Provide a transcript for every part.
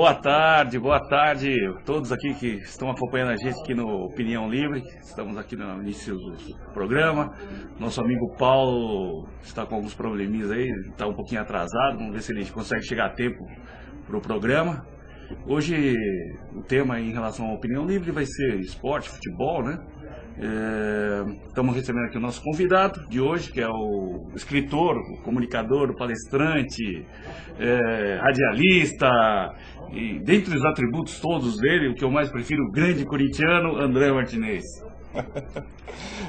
Boa tarde a todos aqui que estão acompanhando a gente aqui no Opinião Livre. Estamos aqui no início do programa. Nosso amigo Paulo está com alguns probleminhas aí, está um pouquinho atrasado. Vamos ver se ele consegue chegar a tempo para o programa. Hoje o tema em relação à Opinião Livre vai ser esporte, futebol, né? Estamos recebendo aqui o nosso convidado de hoje, que é o escritor, o comunicador, o palestrante, radialista, e dentre os atributos todos dele, o que eu mais prefiro, o grande corintiano, André Martinez.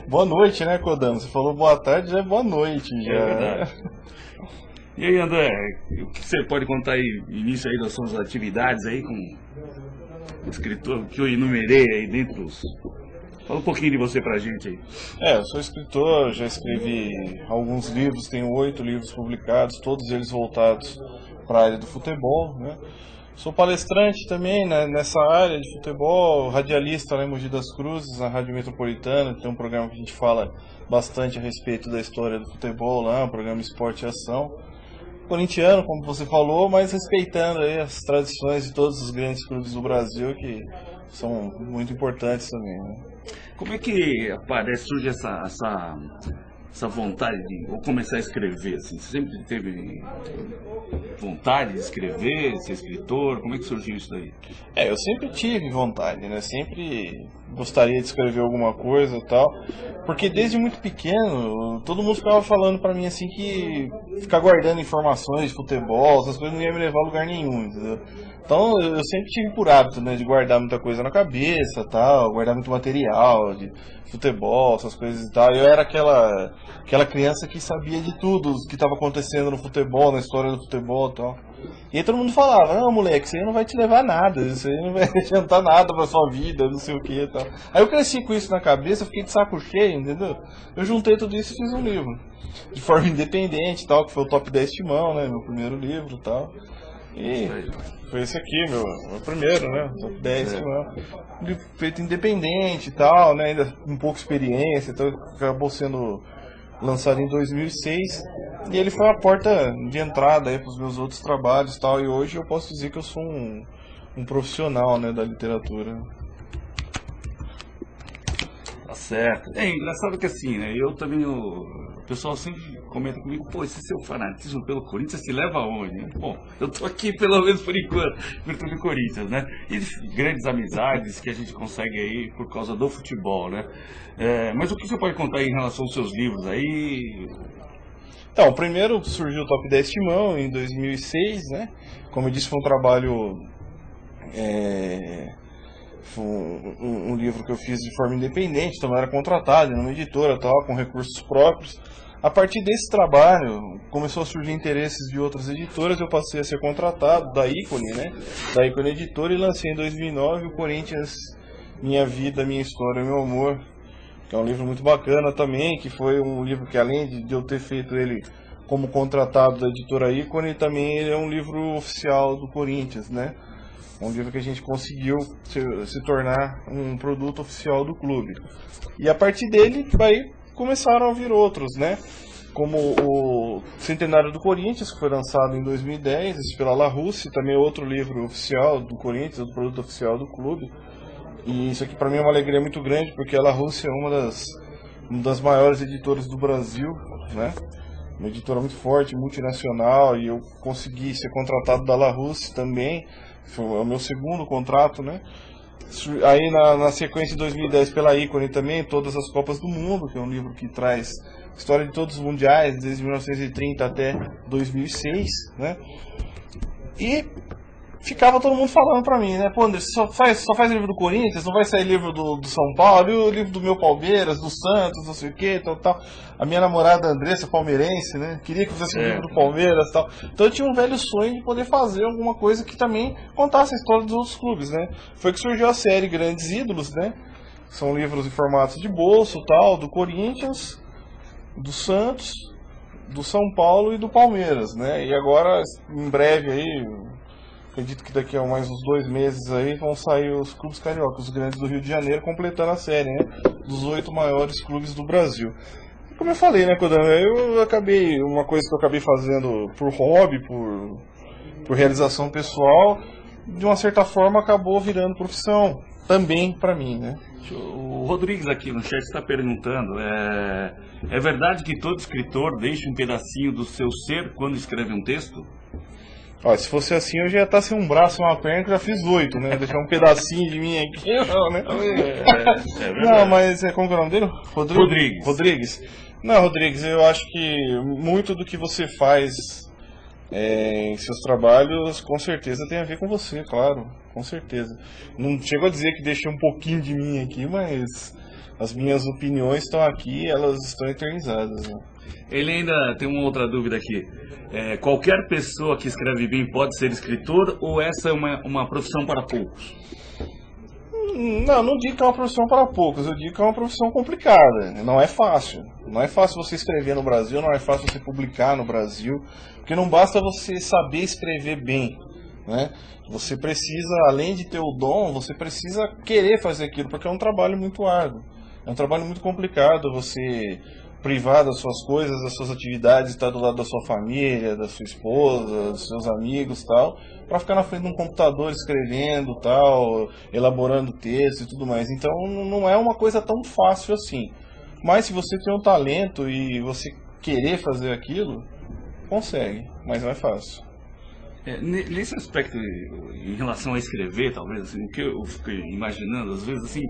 Boa noite, né, Kodama? Você falou boa tarde, já é boa noite. Já. É verdade. E aí, André, o que você pode contar aí, início aí das suas atividades aí com o escritor que eu enumerei aí dentro dos... Fala um pouquinho de você pra gente aí. Eu sou escritor, já escrevi alguns livros, tenho 8 livros publicados, todos eles voltados para a área do futebol, né? Sou palestrante também, né, nessa área de futebol, radialista lá em Mogi das Cruzes, na Rádio Metropolitana, tem um programa que a gente fala bastante a respeito da história do futebol lá, um programa Esporte e Ação. Corintiano, como você falou, mas respeitando aí as tradições de todos os grandes clubes do Brasil, que são muito importantes também, né? Como é que surge essa vontade de começar a escrever? Assim? Você sempre teve vontade de escrever, ser escritor? Como é que surgiu isso daí? Eu sempre tive vontade, né? Sempre gostaria de escrever alguma coisa e tal. Porque desde muito pequeno, todo mundo ficava falando pra mim assim que ficar guardando informações de futebol, essas coisas não ia me levar a lugar nenhum, entendeu? Então eu sempre tive por hábito, né, de guardar muita coisa na cabeça, tal, guardar muito material de futebol, essas coisas e tal. Eu era aquela criança que sabia de tudo que estava acontecendo no futebol, na história do futebol e tal. E aí todo mundo falava, não, moleque, isso aí não vai te levar a nada, isso aí não vai adiantar nada pra sua vida, não sei o que e tal. Aí eu cresci com isso na cabeça, fiquei de saco cheio, entendeu? Eu juntei tudo isso e fiz um livro, de forma independente e tal, que foi o Top 10 Timão, né, meu primeiro livro e tal. E foi esse aqui, meu primeiro, né? Top 10, um livro feito independente e tal, né? Ainda com pouca experiência, então acabou sendo lançado em 2006. E ele foi a porta de entrada aí para os meus outros trabalhos e tal. E hoje eu posso dizer que eu sou um profissional, né, da literatura. Tá certo. É engraçado que assim, né? Eu também, o pessoal sempre comenta comigo, pô, esse seu fanatismo pelo Corinthians te leva aonde? Bom, eu tô aqui pelo menos por enquanto, pelo Corinthians, né? E grandes amizades que a gente consegue aí por causa do futebol, né? Mas o que você pode contar aí em relação aos seus livros aí? Então, o primeiro surgiu o Top 10 Timão em 2006, né? Como eu disse, foi um trabalho... Foi um livro que eu fiz de forma independente, então eu era contratado numa editora, tal, com recursos próprios. A partir desse trabalho, começou a surgir interesses de outras editoras, eu passei a ser contratado da Ícone, né? Da Ícone Editora, e lancei em 2009 o Corinthians, Minha Vida, Minha História, Meu Amor, que é um livro muito bacana também, que foi um livro que, além de eu ter feito ele como contratado da editora Ícone, também ele é um livro oficial do Corinthians, né? Um livro que a gente conseguiu se tornar um produto oficial do clube. E a partir dele, aí começaram a vir outros, né? Como o Centenário do Corinthians, que foi lançado em 2010, pela La Russe, também é outro livro oficial do Corinthians, outro produto oficial do clube. E isso aqui para mim é uma alegria muito grande, porque a La Russe é uma das maiores editoras do Brasil, né? Uma editora muito forte, multinacional, e eu consegui ser contratado da La Russe também. Foi o meu segundo contrato, né? Aí na sequência de 2010 pela Ícone também, Todas as Copas do Mundo, que é um livro que traz história de todos os mundiais, desde 1930 até 2006, né? E ficava todo mundo falando pra mim, né? Pô, André, você só faz livro do Corinthians, não vai sair livro do São Paulo, e o livro do meu Palmeiras, do Santos, não sei o que, tal. A minha namorada Andressa, palmeirense, né? Queria que fizesse um livro do Palmeiras e tal. Então eu tinha um velho sonho de poder fazer alguma coisa que também contasse a história dos outros clubes, né? Foi que surgiu a série Grandes Ídolos, né? São livros em formato de bolso, tal, do Corinthians, do Santos, do São Paulo e do Palmeiras, né? E agora, em breve aí... Acredito que daqui a mais uns 2 meses aí vão sair os clubes cariocas, os grandes do Rio de Janeiro, completando a série, né? Dos 8 maiores clubes do Brasil. Como eu falei, né, Kodama, uma coisa que eu acabei fazendo por hobby, por realização pessoal, de uma certa forma acabou virando profissão também para mim, né? O Rodrigues aqui no chat está perguntando, é verdade que todo escritor deixa um pedacinho do seu ser quando escreve um texto? Ó, se fosse assim, eu já ia estar sem um braço e uma perna, que eu já fiz 8, né? Deixar um pedacinho de mim aqui, não, né? Não, mas como que é o nome dele? Rodrigues. Não, Rodrigues, eu acho que muito do que você faz em seus trabalhos, com certeza tem a ver com você, claro, com certeza. Não chego a dizer que deixei um pouquinho de mim aqui, mas as minhas opiniões estão aqui, elas estão eternizadas, né? Ele ainda tem uma outra dúvida aqui. Qualquer pessoa que escreve bem pode ser escritor ou essa é uma profissão para poucos? Não digo que é uma profissão para poucos, eu digo que é uma profissão complicada, não é fácil. Não é fácil você escrever no Brasil, não é fácil você publicar no Brasil, porque não basta você saber escrever bem, né? Você precisa, além de ter o dom, você precisa querer fazer aquilo, porque é um trabalho muito árduo, é um trabalho muito complicado você privar das suas coisas, das suas atividades, estar do lado da sua família, da sua esposa, dos seus amigos e tal, para ficar na frente de um computador escrevendo tal, elaborando texto e tudo mais. Então não é uma coisa tão fácil assim. Mas se você tem um talento e você querer fazer aquilo, consegue, mas não é fácil. Nesse aspecto, em relação a escrever, talvez, assim, o que eu fico imaginando, às vezes, assim,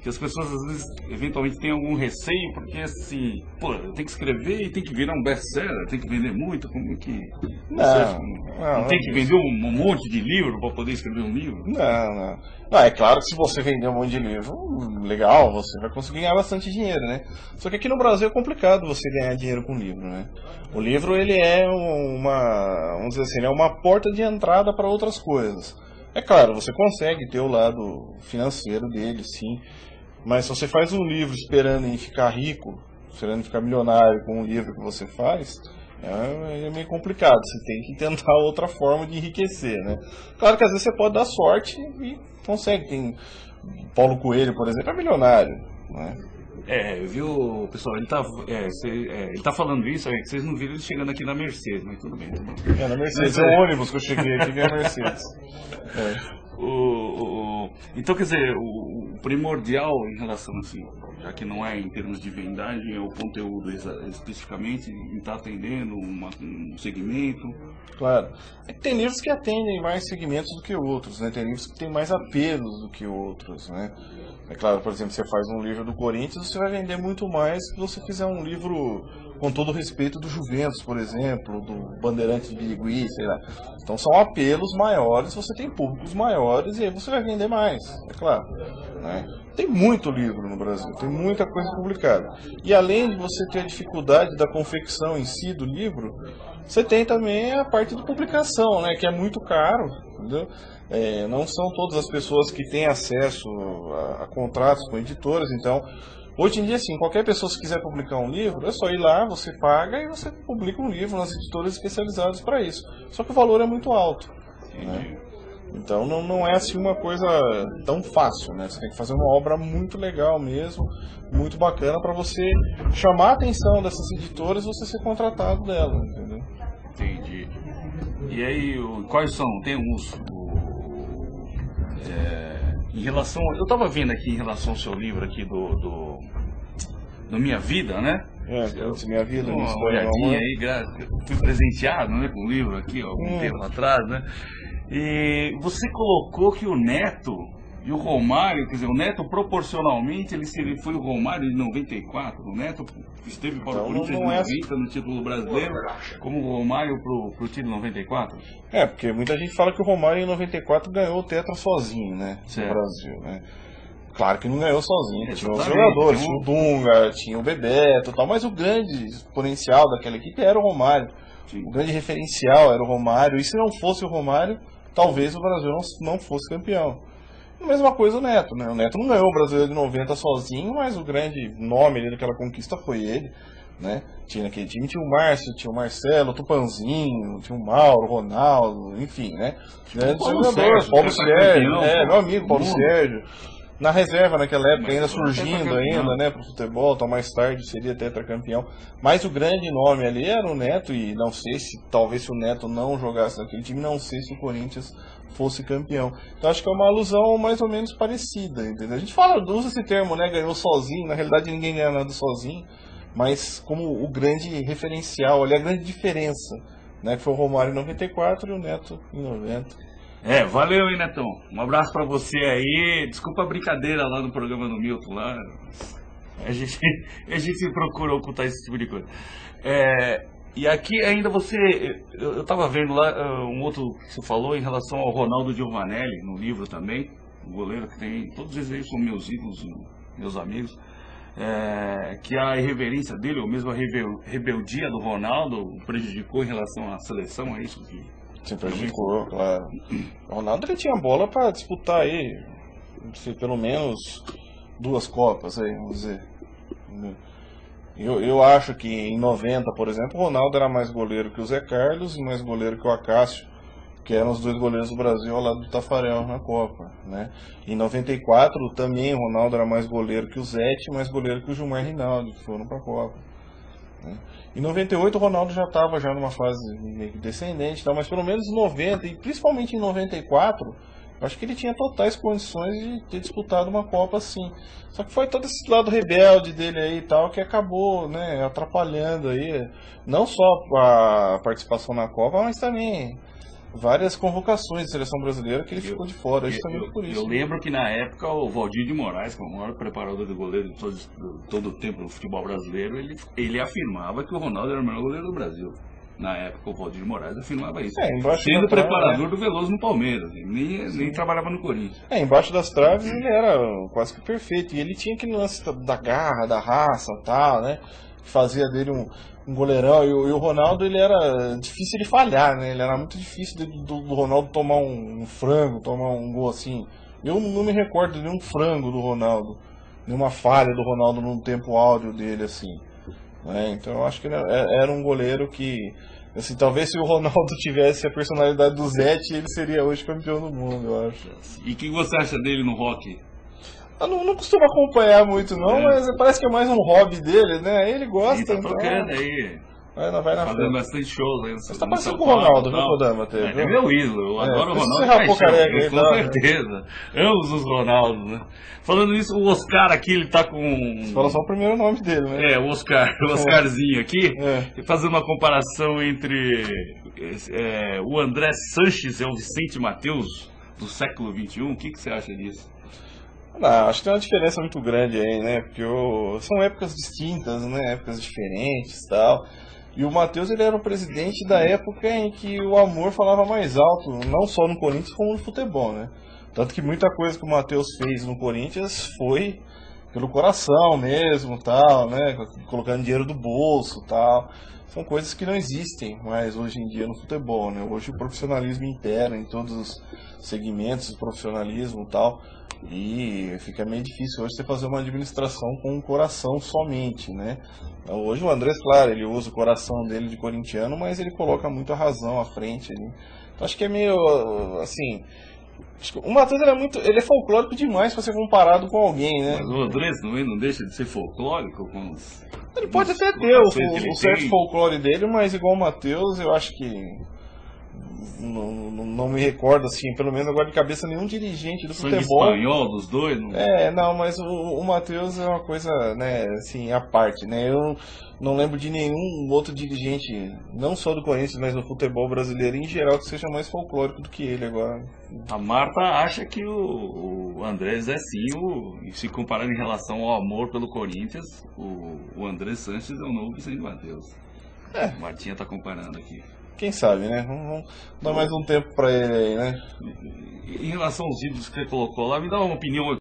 que as pessoas, às vezes, eventualmente têm algum receio, porque, assim, pô, eu tenho que escrever e tem que virar um best-seller, tem que vender muito, como que... Não tem que vender um monte de livro para poder escrever um livro? Não, é claro que se você vender um monte de livro, legal, você vai conseguir ganhar bastante dinheiro, né? Só que aqui no Brasil é complicado você ganhar dinheiro com livro, né? O livro, ele é vamos dizer assim, ele é uma porta de entrada para outras coisas. É claro, você consegue ter o lado financeiro dele, sim, mas se você faz um livro esperando em ficar rico, esperando em ficar milionário com um livro que você faz, é meio complicado. Você tem que tentar outra forma de enriquecer, né? Claro que às vezes você pode dar sorte e consegue. Tem Paulo Coelho, por exemplo, é milionário, né? Viu, pessoal, ele tá falando isso, que vocês não viram ele chegando aqui na Mercedes, mas tudo bem. Na Mercedes, é o ônibus que eu cheguei aqui, é a Mercedes. Então, quer dizer, o primordial em relação, assim, já que não é em termos de vendagem, é o conteúdo especificamente, está atendendo um segmento. Claro. É que tem livros que atendem mais segmentos do que outros, né? Tem livros que têm mais apelos do que outros, né? É claro, por exemplo, você faz um livro do Corinthians, você vai vender muito mais se você fizer um livro com todo o respeito do Juventus, por exemplo, do Bandeirante de Birigui, sei lá. Então são apelos maiores, você tem públicos maiores e aí você vai vender mais, é claro, né? Tem muito livro no Brasil, tem muita coisa publicada. E além de você ter a dificuldade da confecção em si do livro, você tem também a parte de publicação, né, que é muito caro, entendeu? Não são todas as pessoas que têm acesso a contratos com editoras, então hoje em dia, sim, qualquer pessoa que quiser publicar um livro, é só ir lá, você paga e você publica um livro nas editoras especializadas para isso. Só que o valor é muito alto, né? Então não é assim uma coisa tão fácil, né? Você tem que fazer uma obra muito legal mesmo, muito bacana para você chamar a atenção dessas editoras e você ser contratado delas, entendeu? Entendi. E aí, quais são? Tem uns... em relação... Eu estava vendo aqui em relação ao seu livro aqui do Minha Vida, né? Minha Vida, minha história. Uma olhadinha aí, fui presenteado, né, com o livro aqui, ó, algum tempo atrás, né? E você colocou que o Neto e o Romário, quer dizer, o Neto proporcionalmente ele foi o Romário de 94, o Neto esteve para o Corinthians de 90 no título brasileiro, como o Romário pro título 94? Porque muita gente fala que o Romário em 94 ganhou o Tetra sozinho, né, no Brasil, né? Claro que não ganhou sozinho, tinha os jogadores, tinha o Dunga, tinha o Bebeto e tal, mas o grande exponencial daquela equipe era o Romário. Sim. O grande referencial era o Romário, e se não fosse o Romário, talvez o Brasil não fosse campeão. A mesma coisa o Neto, né? O Neto não ganhou o Brasileiro de 90 sozinho, mas o grande nome daquela conquista foi ele, né? Naquele time tinha o Márcio, tinha o Marcelo, o Tupanzinho, tinha o Mauro, o Ronaldo, enfim, né? Grandes jogadores, Paulo Sérgio, meu amigo Paulo Sérgio. na reserva naquela época, Mas ainda foi surgindo tetracampeão. ainda, né, pro futebol, então mais tarde seria tetracampeão. Mas o grande nome ali era o Neto, e não sei se, talvez se o Neto não jogasse naquele time, não sei se o Corinthians fosse campeão. Então acho que é uma alusão mais ou menos parecida, entendeu? A gente usa esse termo, né, ganhou sozinho, na realidade ninguém ganha nada sozinho, mas como o grande referencial, ali a grande diferença, né, que foi o Romário em 94 e o Neto em 90. Valeu, hein, Netão. Um abraço pra você aí. Desculpa a brincadeira lá no programa do Milton lá. A gente procura ocultar esse tipo de coisa. E aqui ainda eu tava vendo lá um outro que você falou em relação ao Ronaldo Giovanelli, no livro também, o goleiro que tem, todos eles são meus ídolos, meus amigos, que a irreverência dele, ou mesmo a rebeldia do Ronaldo, prejudicou em relação à seleção, é isso que... Sim, prejudicou, claro. O Ronaldo ele tinha bola para disputar aí, pelo menos 2 Copas aí, vamos dizer. Eu acho que em 90, por exemplo, o Ronaldo era mais goleiro que o Zé Carlos e mais goleiro que o Acácio, que eram os 2 goleiros do Brasil ao lado do Tafarel na Copa, né? Em 94 também o Ronaldo era mais goleiro que o Zete, mais goleiro que o Gilmar Rinaldi, que foram para a Copa. Em 98 o Ronaldo já estava numa fase meio que descendente, mas pelo menos em 90 e principalmente em 94, eu acho que ele tinha totais condições de ter disputado uma Copa assim. Só que foi todo esse lado rebelde dele aí e tal que acabou, né, atrapalhando aí não só a participação na Copa, mas também várias convocações de seleção brasileira que ele ficou de fora, justamente por isso. Eu lembro que na época o Valdir de Moraes, que é o maior preparador de goleiro de todo o tempo do futebol brasileiro, ele afirmava que o Ronaldo era o melhor goleiro do Brasil. Na época o Valdir de Moraes afirmava isso. Sendo preparador do Veloso no Palmeiras, nem trabalhava no Corinthians. Embaixo das traves ele era quase que perfeito. E ele tinha aquele lance da garra, da raça e tal, né? Que fazia dele um goleirão. E o Ronaldo, ele era difícil de falhar, né? Ele era muito difícil do Ronaldo tomar um frango, tomar um gol assim. Eu não me recordo de nenhum frango do Ronaldo, nenhuma falha do Ronaldo num tempo áureo dele, assim. Então eu acho que ele era um goleiro que, assim, talvez se o Ronaldo tivesse a personalidade do Zete, ele seria hoje campeão do mundo, eu acho. E o que você acha dele no rock? Eu não costumo acompanhar muito não, mas parece que é mais um hobby dele, né? Ele gosta, tá então... tocando aí. Vai na Fazendo frente. bastante shows aí. Você tá parecendo com o Ronaldo, viu, Kodama? É meu ídolo, eu adoro o Ronaldo. Com certeza. Ambos os Ronaldos, né? Falando nisso, o Oscar aqui, ele tá com... Você fala só o primeiro nome dele, né? O Oscarzinho aqui, fazendo uma comparação entre o André Sanches e o Vicente Mateus do século XXI. O que você acha disso? Acho que tem uma diferença muito grande aí, né? Porque são épocas distintas, né? Épocas diferentes e tal. E o Mateus, ele era o presidente da época em que o amor falava mais alto, não só no Corinthians, como no futebol, né? Tanto que muita coisa que o Mateus fez no Corinthians foi pelo coração mesmo, tal, né? Colocando dinheiro do bolso, tal. São coisas que não existem mais hoje em dia no futebol, né? Hoje o profissionalismo impera em todos os segmentos do profissionalismo e tal. E fica meio difícil hoje você fazer uma administração com o coração somente, né? Hoje o Andrés, claro, ele usa o coração dele de corintiano, mas ele coloca muito a razão à frente ali. Então acho que é meio, assim... O Matheus ele é folclórico demais para ser comparado com alguém, né? Mas o Andrés não deixa de ser folclórico com ele pode até ter o certo folclore dele, mas igual o Matheus, eu acho que... Não me recordo, assim, pelo menos agora de cabeça, nenhum dirigente do futebol. Espanhol dos dois? Mas o Matheus é uma coisa, né, assim, à parte, né? Eu não lembro de nenhum outro dirigente, não só do Corinthians, mas do futebol brasileiro em geral, que seja mais folclórico do que ele agora. A Marta acha que o Andrés é sim, se comparando em relação ao amor pelo Corinthians, o Andrés Sanches é o novo Vicente Mateus. Martinha tá comparando aqui. Quem sabe, né? Vamos dar mais um tempo pra ele aí, né? Em relação aos ídolos que ele colocou lá, me dá uma opinião.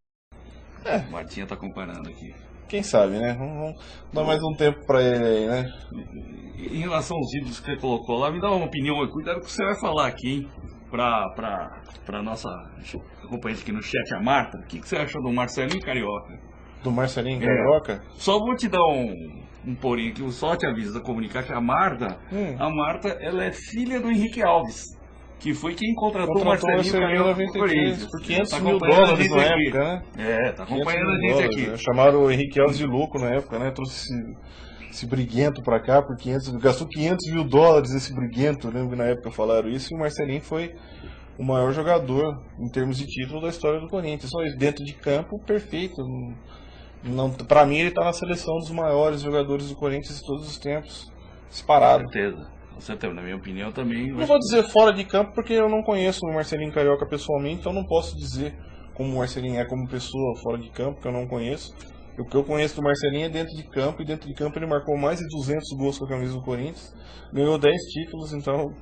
Martinha tá comparando aqui. Quem sabe, né? Vamos dar mais um tempo pra ele aí, né? Em relação aos ídolos que ele colocou lá, me dá uma opinião. Cuidado com o que você vai falar aqui, hein? Pra nossa acompanhante aqui no chat, a Marta. O que você achou do Marcelinho Carioca? Do Marcelinho Carioca? Só vou te dar um porém aqui, eu só te aviso a comunicar que a Marta, ela é filha do Henrique Alves, que foi quem contratou o Contratou o Marcelinho Marcelinho Carioca em pro 93 Corinthians. por 500 Tá mil acompanhando a dólares gente na aqui. época, né? É, tá 500 acompanhando a mil gente dólares, aqui. né? Chamaram o Henrique Alves de louco na época, né? Trouxe esse briguento pra cá por 500, gastou 500 mil dólares esse briguento, lembro que na época falaram isso, e o Marcelinho foi o maior jogador em termos de título da história do Corinthians. Só isso, dentro de campo, perfeito. Não, pra mim ele tá na seleção dos maiores jogadores do Corinthians de todos os tempos, disparado. Com certeza, na minha opinião também. Não vou dizer fora de campo porque eu não conheço o Marcelinho Carioca pessoalmente, então não posso dizer como o Marcelinho é como pessoa fora de campo, que eu não conheço. O que eu conheço do Marcelinho é dentro de campo, e dentro de campo ele marcou mais de 200 gols com a camisa do Corinthians, ganhou 10 títulos, então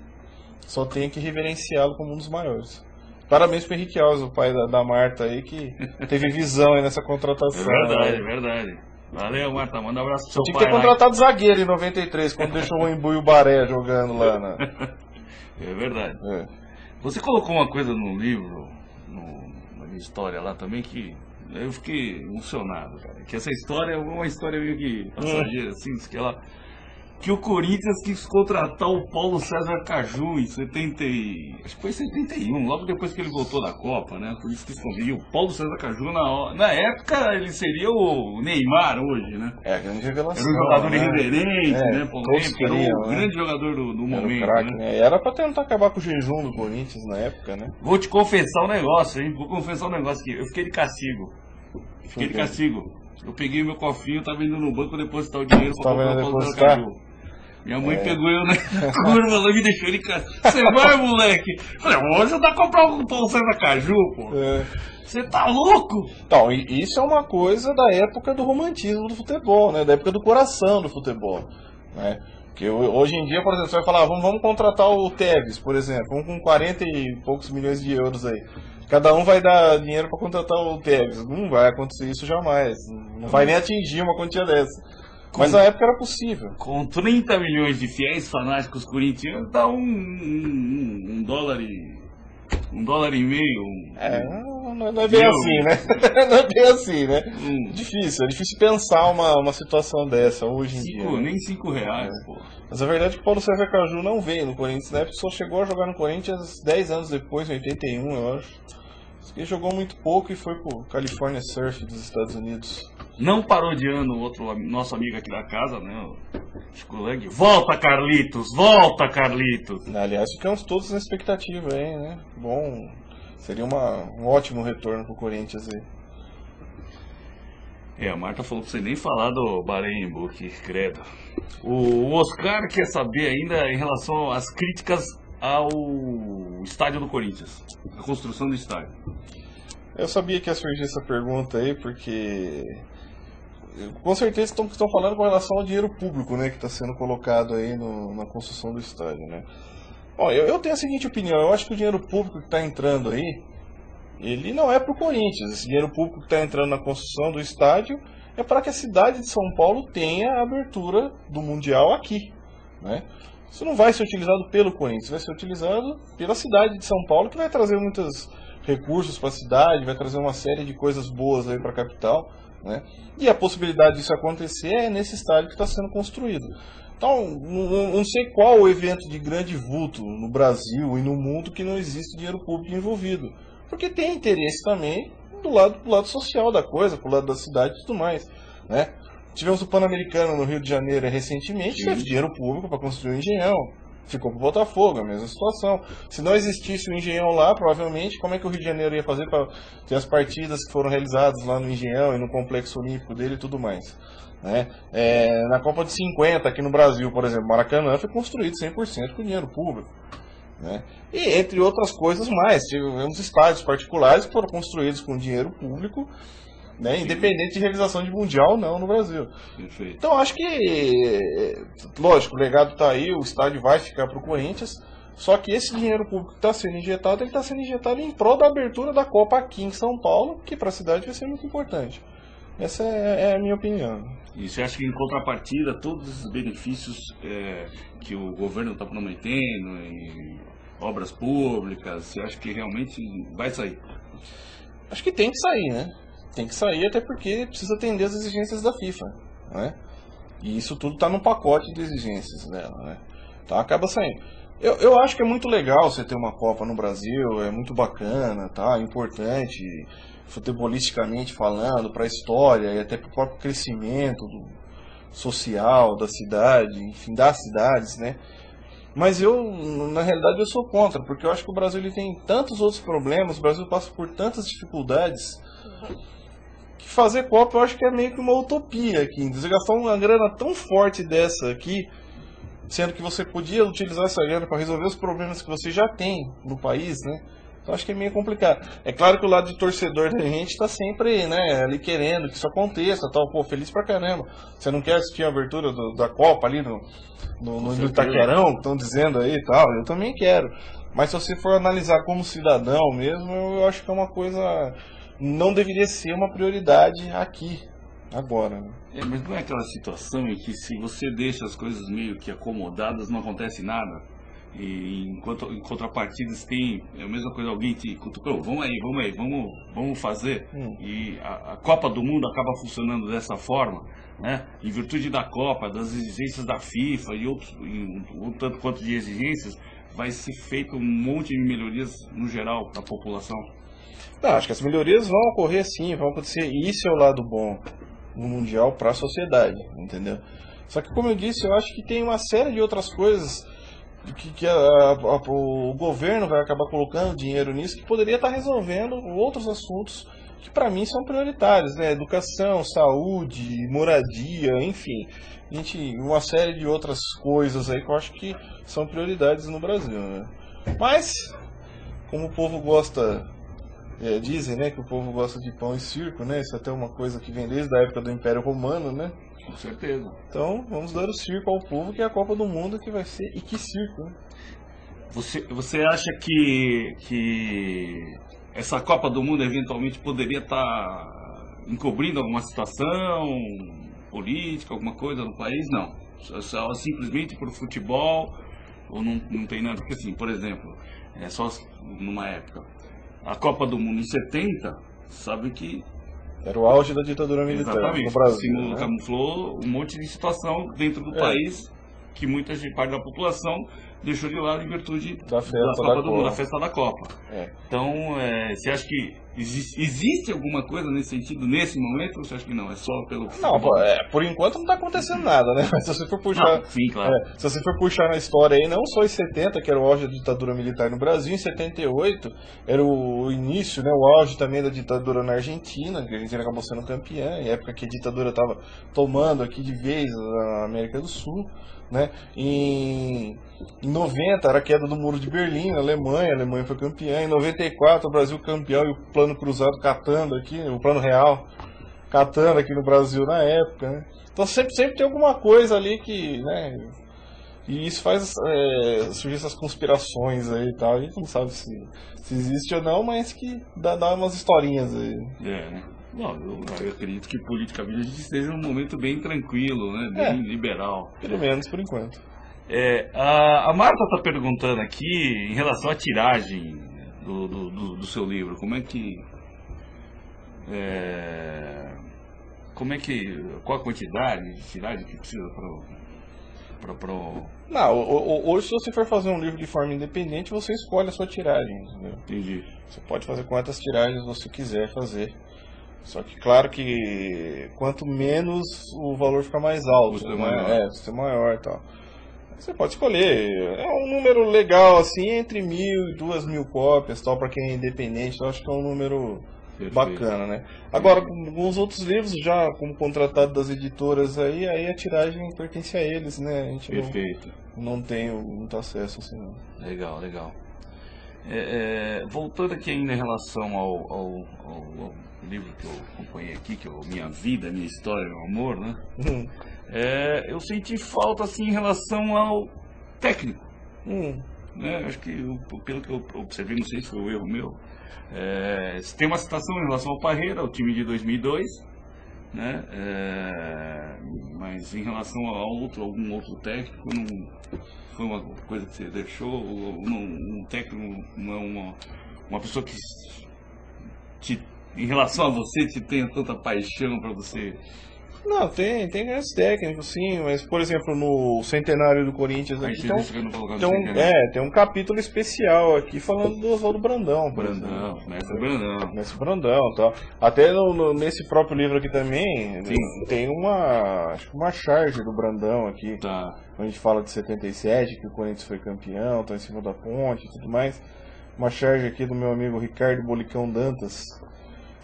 só tenho que reverenciá-lo como um dos maiores. Parabéns pro Henrique Alves, o pai da Marta aí, que teve visão aí nessa contratação. É verdade. Valeu, Marta, manda um abraço pro seu Tinha que pai. ter contratado zagueiro em 93, quando deixou o Embu e o Baré jogando lá na... É verdade. É. Você colocou uma coisa no livro, na minha história lá também, que eu fiquei emocionado, cara. Que essa história é uma história meio que passageira, assim, que ela... Que o Corinthians quis contratar o Paulo César Caju em 70 acho que foi 71, logo depois que ele voltou da Copa, né? Por isso que escolheu o Paulo César Caju na época ele seria o Neymar hoje, né? É, grande revelação. Era um jogador né? irreverente, né? Todos Era queriam, o grande jogador do momento, craque, né? Era pra tentar acabar com o jejum do Corinthians na época, né? Vou te confessar um negócio, hein? Vou confessar um negócio aqui. Eu fiquei de castigo. Eu peguei meu cofrinho, tava indo no banco depositar o dinheiro pra comprar o Paulo César Caju. Minha mãe pegou eu na curva lá e me deixou em casa. Você vai, moleque? Eu falei, vou ajudar a comprar o Paulo César Caju, pô. Você tá louco? Então, isso é uma coisa da época do romantismo do futebol, né? Da época do coração do futebol, né? Porque hoje em dia, por exemplo, você vai falar, vamos contratar o Tevez, por exemplo, vamos com 40 e poucos milhões de euros aí. Cada um vai dar dinheiro para contratar o Tevez. Não vai acontecer isso jamais. Não vai nem atingir uma quantia dessa. Mas na época era possível. Com 30 milhões de fiéis fanáticos corintianos, dá um dólar e meio. Não é bem assim, né? Não é bem assim, né? É difícil pensar uma situação dessa hoje em dia. Nem R$5, pô. Mas a verdade é que o Paulo César Caju não veio no Corinthians, né? Só chegou a jogar no Corinthians 10 anos depois, em 81, eu acho. Ele jogou muito pouco e foi pro California Surf dos Estados Unidos. Não parodiando o outro nosso amigo aqui da casa, né? O Chico Lang. Volta, Carlitos! Volta, Carlitos! Aliás, ficamos todos na expectativa aí, né? Bom, seria um ótimo retorno pro Corinthians aí. A Marta falou pra você nem falar do Barembo, que credo. O Oscar quer saber ainda em relação às críticas ao estádio do Corinthians, a construção do estádio. Eu sabia que ia surgir essa pergunta aí, porque com certeza estão falando com relação ao dinheiro público, né, que está sendo colocado aí na construção do estádio, né. Bom, eu tenho a seguinte opinião, eu acho que o dinheiro público que está entrando aí, ele não é para o Corinthians. Esse dinheiro público que está entrando na construção do estádio é para que a cidade de São Paulo tenha a abertura do Mundial aqui, né. Isso não vai ser utilizado pelo Corinthians, vai ser utilizado pela cidade de São Paulo, que vai trazer muitos recursos para a cidade, vai trazer uma série de coisas boas aí para a capital, né? E a possibilidade disso acontecer é nesse estádio que está sendo construído. Então, não sei qual o evento de grande vulto no Brasil e no mundo que não existe dinheiro público envolvido. Porque tem interesse também do lado social da coisa, pro lado da cidade e tudo mais, né? Tivemos o Pan-Americano no Rio de Janeiro recentemente, teve dinheiro público para construir o Engenhão. Ficou pro Botafogo, a mesma situação. Se não existisse o Engenhão lá, provavelmente, como é que o Rio de Janeiro ia fazer para ter as partidas que foram realizadas lá no Engenhão e no Complexo Olímpico dele e tudo mais, né? Na Copa de 50, aqui no Brasil, por exemplo, Maracanã foi construído 100% com dinheiro público, né? E entre outras coisas mais, tivemos estádios particulares que foram construídos com dinheiro público, né, independente de realização de mundial ou não no Brasil. Perfeito. Então acho que, lógico, o legado está aí, o estádio vai ficar para o Corinthians, só que esse dinheiro público que está sendo injetado, ele está sendo injetado em prol da abertura da Copa aqui em São Paulo, que para a cidade vai ser muito importante. Essa é a minha opinião. E você acha que em contrapartida, todos esses benefícios que o governo está prometendo, em obras públicas, você acha que realmente vai sair? Acho que tem que sair, né? Tem que sair até porque precisa atender as exigências da FIFA, né? E isso tudo está no pacote de exigências dela, né? Então acaba saindo. Eu acho que é muito legal você ter uma Copa no Brasil, é muito bacana, tá? É importante, futebolisticamente falando, para a história e até para o próprio crescimento social da cidade, enfim, das cidades, né? Mas na realidade, eu sou contra, porque eu acho que o Brasil ele tem tantos outros problemas, o Brasil passa por tantas dificuldades, que fazer Copa eu acho que é meio que uma utopia aqui. Você gastar uma grana tão forte dessa aqui, sendo que você podia utilizar essa grana para resolver os problemas que você já tem no país, né? Então acho que é meio complicado. É claro que o lado de torcedor da gente está sempre, né, ali querendo que isso aconteça, tal, pô, feliz pra caramba. Você não quer assistir a abertura da Copa ali no Itaquerão, que estão dizendo aí e tal, eu também quero. Mas se você for analisar como cidadão mesmo, eu acho que é uma coisa, não deveria ser uma prioridade aqui, agora, né? Mas não é aquela situação em que se você deixa as coisas meio que acomodadas, não acontece nada? E em contrapartidas tem a mesma coisa, alguém te cutucou, vamos aí, vamos fazer. E a Copa do Mundo acaba funcionando dessa forma, né? Em virtude da Copa, das exigências da FIFA e outros, um tanto quanto de exigências, vai ser feito um monte de melhorias no geral da população. Não, acho que as melhorias vão ocorrer sim, vão acontecer, e isso é o lado bom no Mundial para a sociedade, entendeu? Só que como eu disse, eu acho que tem uma série de outras coisas que o governo vai acabar colocando dinheiro nisso, que poderia estar resolvendo outros assuntos que para mim são prioritários, né? Educação, saúde, moradia, enfim, uma série de outras coisas aí que eu acho que são prioridades no Brasil, né? Mas, como o povo gosta, dizem, né, que o povo gosta de pão e circo, né? Isso é até uma coisa que vem desde a época do Império Romano, né? Com certeza. Então, vamos dar o circo ao povo, que é a Copa do Mundo que vai ser. E que circo, né? Você acha que essa Copa do Mundo eventualmente poderia estar encobrindo alguma situação política, alguma coisa no país? Não. Só simplesmente por futebol, ou não tem nada? Porque assim, por exemplo, só numa época, a Copa do Mundo em 70, sabe que era o auge da ditadura militar. Exatamente. No Brasil, né? Camuflou um monte de situação dentro do país que muita parte da população deixou de lado em virtude da festa da Copa. Então, você acha que existe alguma coisa nesse sentido, nesse momento, ou você acha que não? É só pelo... Não, por enquanto não está acontecendo nada, né? Mas se você for puxar... Não, sim, claro. Se você for puxar na história aí, não só em 70, que era o auge da ditadura militar no Brasil, em 78 era o início, né, o auge também da ditadura na Argentina, que a Argentina acabou sendo campeã, em época que a ditadura estava tomando aqui de vez a América do Sul, né? Em 90 era a queda do Muro de Berlim na Alemanha, a Alemanha foi campeã. Em 94 o Brasil campeão e o plano cruzado catando aqui, o plano real catando aqui no Brasil na época, né? Então sempre tem alguma coisa ali que, né? E isso faz surgir essas conspirações aí e tal. A gente não sabe se existe ou não, mas que dá umas historinhas aí. Né? Bom, eu acredito que politicamente a gente esteja num momento bem tranquilo, né? Bem liberal. Pelo menos por enquanto. A Marta está perguntando aqui em relação à tiragem do seu livro. Qual a quantidade de tiragem que precisa para Não, hoje se você for fazer um livro de forma independente, você escolhe a sua tiragem, entendeu? Entendi. Você pode fazer quantas tiragens você quiser fazer. Só que claro que quanto menos o valor fica mais alto, custo maior e tal. Você pode escolher, é um número legal assim, entre 1.000 e 2.000 cópias, tal, para quem é independente, eu acho que é um número bacana, né? Agora, com alguns outros livros, já como contratado das editoras aí a tiragem pertence a eles, né? A gente não tem muito acesso assim, não. Legal. Voltando aqui ainda em relação ao livro que eu acompanhei aqui, que é o Minha Vida, Minha História, Meu Amor, né? Eu senti falta assim em relação ao técnico. Né? Acho que pelo que eu observei, não sei se foi um erro meu, tem uma citação em relação ao Parreira, o time de 2002, né? Mas em relação a algum outro técnico, não foi uma coisa que você deixou, um técnico não é uma pessoa que em relação a você te tenha tanta paixão para você Não, tem grandes técnicos, sim, mas, por exemplo, no centenário do Corinthians aqui, tem um capítulo especial aqui falando do Oswaldo Brandão. Mestre Brandão. Mestre Brandão e tal. Até nesse próprio livro aqui também, tem uma charge do Brandão aqui, onde a gente fala de 77, que o Corinthians foi campeão, tá em cima da ponte e tudo mais. Uma charge aqui do meu amigo Ricardo Bolicão Dantas.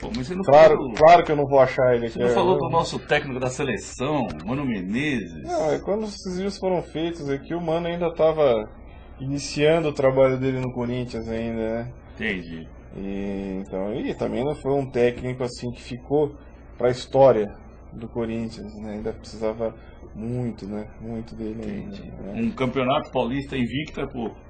Pô, mas você não claro que eu não vou achar ele aqui. Você não falou do nosso técnico da seleção, Mano Menezes? Não, quando esses vídeos foram feitos aqui, o Mano ainda estava iniciando o trabalho dele no Corinthians ainda, né? Entendi. E também não foi um técnico assim que ficou para a história do Corinthians, né? Ainda precisava muito, né? Muito dele ainda, né? Um campeonato paulista invicto é pouco.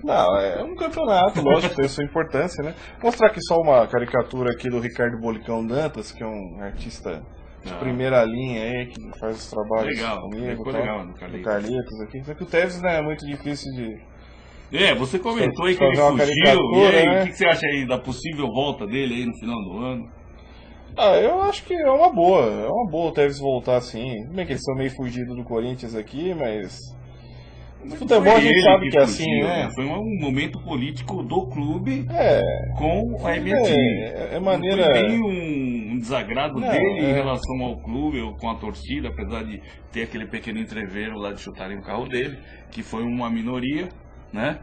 Não, é um campeonato, lógico, tem sua importância, né? Vou mostrar aqui só uma caricatura aqui do Ricardo Bolicão Dantas, que é um artista de primeira linha aí, que faz os trabalhos comigo, legal no Carlitos aqui. Só que o Tevez, né, é muito difícil de... você comentou aí que ele fugiu, e aí, né? O que você acha aí da possível volta dele aí no final do ano? Eu acho que é uma boa o Tevez voltar assim. Bem que eles são meio fugidos do Corinthians aqui, mas... No futebol a gente sabe que é assim, né? Foi um momento político do clube com a MRT. Foi bem um desagrado dele em relação ao clube ou com a torcida, apesar de ter aquele pequeno entreveiro lá de chutarem o carro dele, que foi uma minoria, né?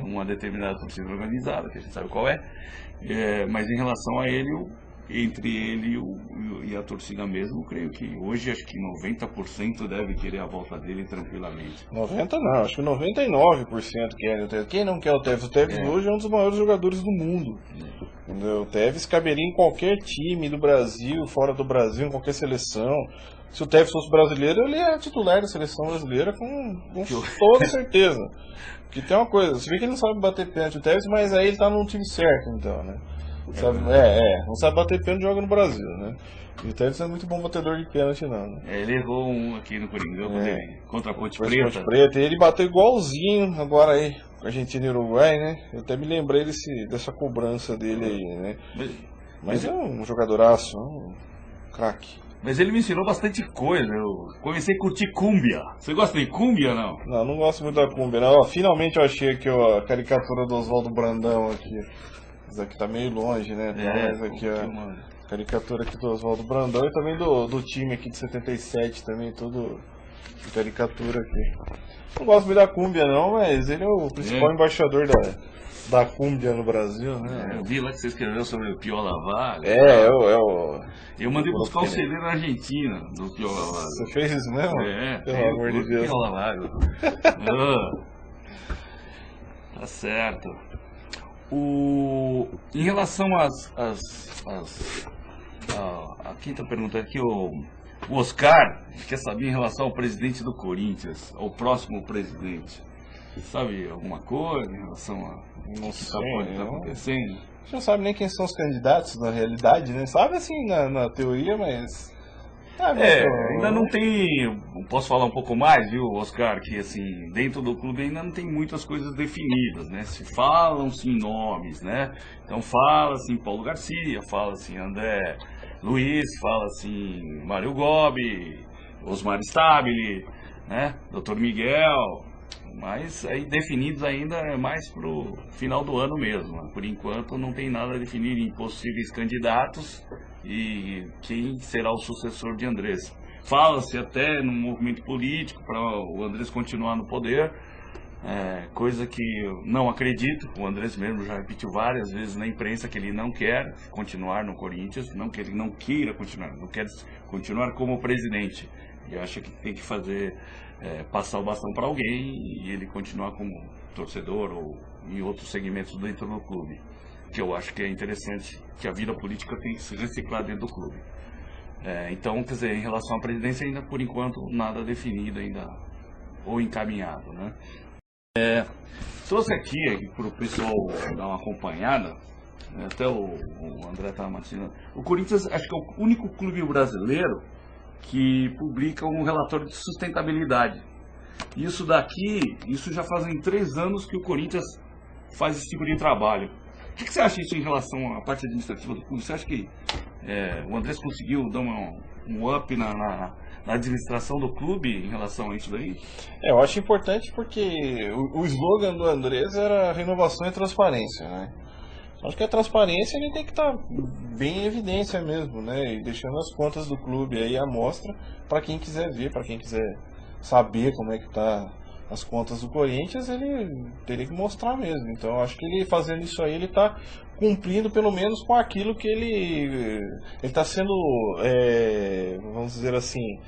Uma determinada torcida organizada, que a gente sabe qual é. Mas em relação a ele, entre ele e a torcida mesmo, creio que hoje acho que 90% deve querer a volta dele tranquilamente. 90 não, acho que 99% querem o Tevez. Quem não quer o Tevez? O Tevez hoje é um dos maiores jogadores do mundo. Entendeu? O Tevez caberia em qualquer time do Brasil, fora do Brasil, em qualquer seleção. Se o Tevez fosse brasileiro, ele é titular da seleção brasileira com toda certeza. Porque tem uma coisa, você vê que ele não sabe bater pênalti o Tevez, mas aí ele tá no time certo, então, né? Não sabe bater pênalti, joga no Brasil, né? E o Tevez não é muito bom batedor de pênalti, não. Né? Ele errou um aqui no Coringão contra a Ponte Preta. E ele bateu igualzinho agora aí, Argentina e Uruguai, né? Eu até me lembrei dessa cobrança dele aí, né? Mas é um jogadoraço, um craque. Mas ele me ensinou bastante coisa. Eu comecei a curtir cúmbia. Você gosta de cúmbia, não? Não gosto muito da cúmbia, não. Finalmente eu achei aqui a caricatura do Oswaldo Brandão aqui. Isso aqui tá meio longe, né? Mas aqui a caricatura aqui do Oswaldo Brandão e também do time aqui de 77 também, tudo de caricatura aqui. Não gosto muito da cúmbia não, mas ele é o principal embaixador da cúmbia no Brasil, né? Eu vi lá que você escreveu sobre o Piola Vaga. Eu mandei buscar o CD na Argentina do Piola Vaga. Você fez isso mesmo? Pelo amor de Deus. Piola Vaga. Tá certo. Em relação a quinta pergunta aqui, o Oscar quer saber em relação ao presidente do Corinthians, ao próximo presidente. Sabe alguma coisa em relação a o que pode estar acontecendo? A gente não sabe nem quem são os candidatos na realidade, né? Sabe assim na teoria, mas... ainda não tem, posso falar um pouco mais, viu, Oscar, que assim, dentro do clube ainda não tem muitas coisas definidas, né, falam-se em nomes, né, então fala-se em Paulo Garcia, fala-se em André Luiz, fala-se em Mário Gobi, Osmar Stabile, né, Dr. Miguel, mas aí definidos ainda é mais pro final do ano mesmo, né? Por enquanto não tem nada a definir em possíveis candidatos e quem será o sucessor de Andrés. Fala-se até num movimento político para o Andrés continuar no poder, coisa que eu não acredito. O Andrés mesmo já repetiu várias vezes na imprensa que ele não quer continuar no Corinthians, não que ele não queira continuar, não quer continuar como presidente. E acha que tem que passar o bastão para alguém e ele continuar como torcedor ou em outros segmentos dentro do clube. Que eu acho que é interessante, que a vida política tem que se reciclar dentro do clube. Então, quer dizer, em relação à presidência, ainda por enquanto nada definido ainda ou encaminhado, né? Trouxe aqui para o pessoal dar uma acompanhada, até o André estava mencionando. O Corinthians acho que é o único clube brasileiro que publica um relatório de sustentabilidade. Isso já fazem 3 anos que o Corinthians faz esse tipo de trabalho. O que você acha disso em relação à parte administrativa do clube? Você acha que O Andrés conseguiu dar um up na administração do clube em relação a isso daí? Eu acho importante porque o slogan do Andrés era renovação e transparência, né? Acho que a transparência ele tem que estar bem em evidência mesmo, né? E deixando as contas do clube aí à mostra para quem quiser ver, para quem quiser saber como é que tá as contas do Corinthians, ele teria que mostrar mesmo. Então acho que ele fazendo isso aí, ele está cumprindo pelo menos com aquilo que ele está sendo, vamos dizer assim,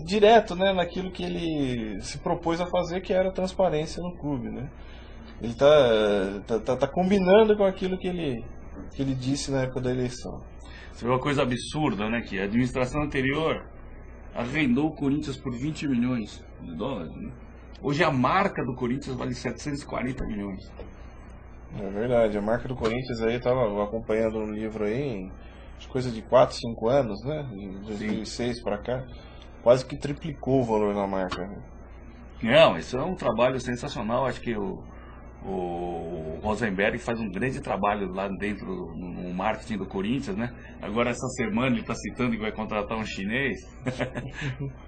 direto, né, naquilo que ele se propôs a fazer, que era transparência no clube, né? Ele tá combinando com aquilo que ele disse na época da eleição. Isso é uma coisa absurda, né? Que a administração anterior arrendou o Corinthians por 20 milhões de dólares, né? Hoje a marca do Corinthians vale 740 milhões. É verdade, a marca do Corinthians aí, estava acompanhando um livro aí, coisa de 4, 5 anos, né? De 2006 para cá, quase que triplicou o valor da marca. Né? Não, isso é um trabalho sensacional, acho que o Rosenberg faz um grande trabalho lá dentro no marketing do Corinthians, né? Agora essa semana ele está citando que vai contratar um chinês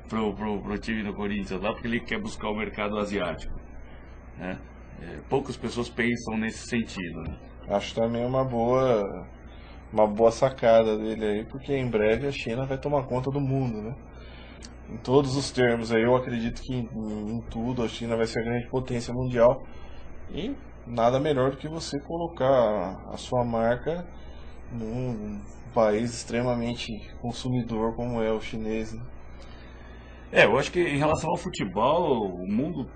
pro time do Corinthians lá, porque ele quer buscar o mercado asiático, né? Poucas pessoas pensam nesse sentido, né? Acho também uma boa sacada dele aí, porque em breve a China vai tomar conta do mundo, né? Em todos os termos aí, eu acredito que em tudo a China vai ser a grande potência mundial. E nada melhor do que você colocar a sua marca num país extremamente consumidor como é o chinês, né? Eu acho que em relação ao futebol, o mundo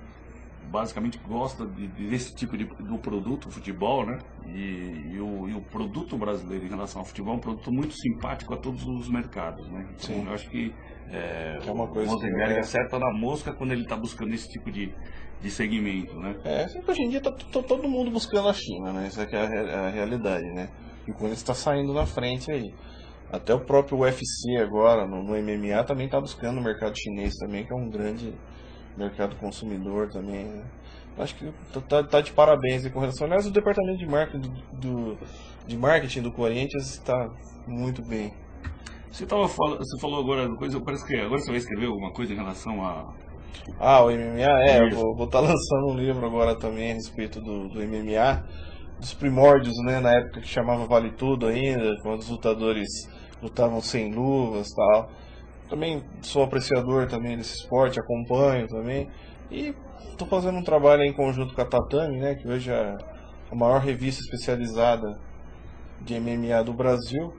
basicamente gosta desse tipo do produto, futebol, né? E o produto brasileiro em relação ao futebol é um produto muito simpático a todos os mercados, né? Então, sim. Eu acho que é uma coisa o Rosenberg acerta na mosca quando ele está buscando esse tipo de segmento, né? Hoje em dia tá todo mundo buscando a China, né? Isso aqui é a realidade, né? E o Corinthians está saindo na frente aí. Até o próprio UFC agora, no MMA, também está buscando o mercado chinês também, que é um grande mercado consumidor também, né? Acho que tá de parabéns aí com relação. Aliás, o departamento de marketing do Corinthians está muito bem. Você falou agora uma coisa, parece que agora você vai escrever alguma coisa em relação a... o MMA? Eu vou estar lançando um livro agora também a respeito do MMA, dos primórdios, né, na época que chamava Vale Tudo ainda, quando os lutadores lutavam sem luvas e tal. Também sou apreciador também desse esporte, acompanho também. E estou fazendo um trabalho em conjunto com a Tatame, né, que hoje é a maior revista especializada de MMA do Brasil.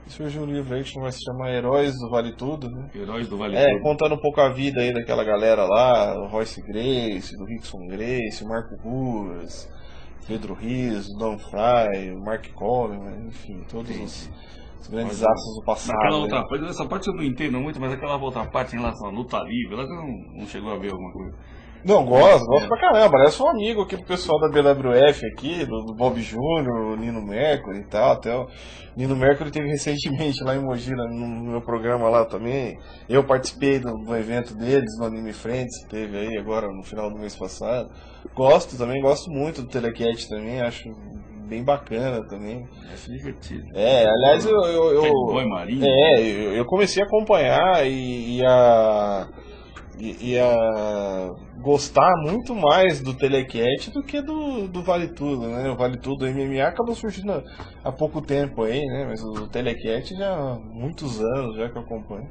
E surgiu um livro aí que vai se chamar Heróis do Vale Tudo, né? Heróis do Vale Tudo. Contando um pouco a vida aí daquela galera lá, o Royce Gracie, do Rickson Gracie, o Marco Ruas, Pedro Rizzo, Don Fry, o Mark Coleman, enfim, todos os grandes astros do passado. Aquela outra parte, essa parte eu não entendo muito, mas aquela outra parte em relação à luta livre, ela não chegou a ver alguma coisa. Não, gosto pra caramba, parece um amigo aqui do pessoal da BWF aqui, do Bob Júnior, o Nino Mercury e tal, até o Nino Mercury teve recentemente lá em Mogi, no meu programa lá também, eu participei do evento deles, no Anime Friends, que teve aí agora no final do mês passado. Gosto muito do Telecat também, acho bem bacana também. É divertido. Aliás, eu comecei a acompanhar e a gostar muito mais do Telecat do que do Vale Tudo, né? O Vale Tudo, o MMA acabou surgindo há pouco tempo aí, né? Mas o Telecat já há muitos anos já que eu acompanho.